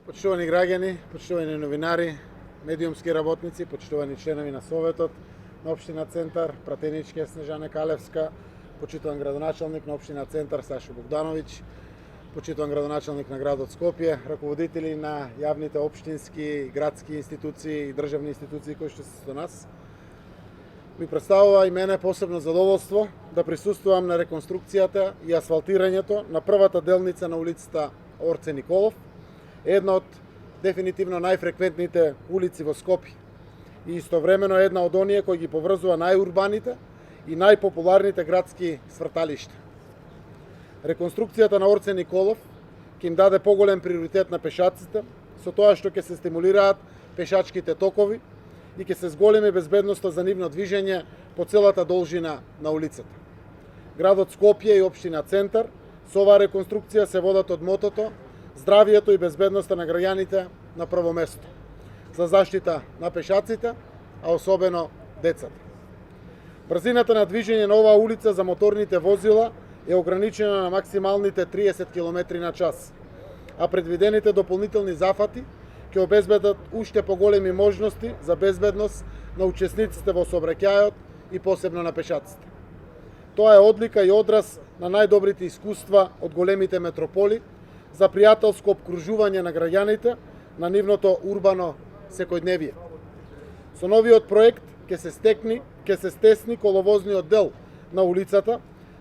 Почитувани граѓани, почитувани новинари, медиумски работници, почитувани членови на Советот на Општина Центар, пратенички Снежана Калевска, почитуван градоначалник на Општина Центар Сашо Богдановиќ, почитуван градоначалник на градот Скопје, раководители на јавните општински, градски институции и државни институции кои што се со нас. Ми представува и мене посебно задоволство да присуствувам на реконструкцијата и асфалтирањето на првата делница на улицата Орце Николов, една од дефинитивно најфреквентните улици во Скопје и истовремено една од оние кои ги поврзува најурбаните и најпопуларните градски сврталишта. Реконструкцијата на Орце Николов ќе им даде поголем приоритет на пешаците, со тоа што ќе се стимулираат пешачките токови и ќе се зголеми безбедноста за нивно движење по целата должина на улицата. Градот Скопје и Општина Центар со оваа реконструкција се водат од мотото здравието и безбедноста на граѓаните на прво место, за заштита на пешаците, а особено децата. Брзината на движење на оваа улица за моторните возила е ограничена на максималните 30 км на час, а предвидените дополнителни зафати ќе обезбедат уште поголеми можности за безбедност на учесниците во сообраќајот и посебно на пешаците. Тоа е одлика и одраз на најдобрите искуства од големите метрополи за пријателско обкружување на граѓаните на нивното урбано секојдневие. Со новиот проект ќе се стесни коловозниот дел на улицата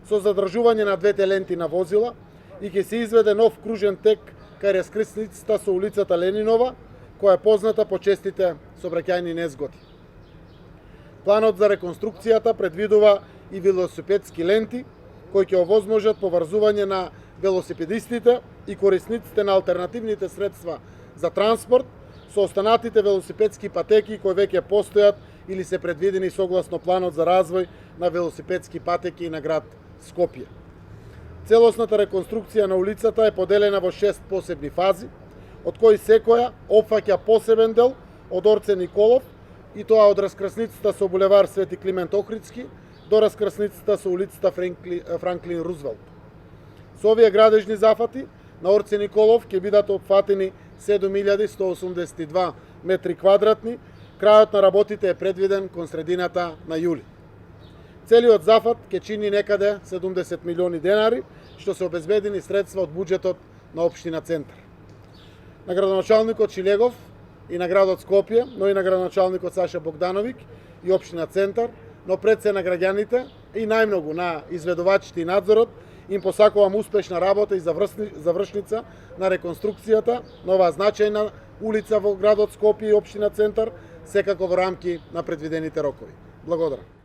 со задржување на двете ленти на возила и ќе се изведе нов кружен тек кај раскрсницата со улицата Ленинова, која е позната по честите сообраќајни незгоди. Планот за реконструкцијата предвидува и велосипедски ленти кои ќе овозможат поврзување на велосипедистите и корисниците на алтернативните средства за транспорт со останатите велосипедски патеки кои веќе постојат или се предвидени согласно планот за развој на велосипедски патеки на град Скопје. Целосната реконструкција на улицата е поделена во 6 посебни фази, од кои секоја опфаќа посебен дел од Орце Николов и тоа од раскрсницата со булевар Свети Климент Охридски до раскрсницата со улицата Франклин Рузвелт. Со овие градежни зафати на Орце Николов ќе бидат опфатени 7182 метри квадратни. Крајот на работите е предвиден кон средината на јули. Целиот зафат ќе чини некаде 70 милиони денари, што се обезбедени средства од буџетот на Општина Центар. На градоначалникот Шилегов и на градот Скопје, но и на градоначалникот Саша Богдановиќ и Општина Центар, но пред се на граѓаните и најмногу на изведувачите и надзорот, им посакувам успешна работа и завршница на реконструкцијата на оваа значајна улица во градот Скопје и Општина Центар, секако во рамки на предвидените рокови. Благодарам.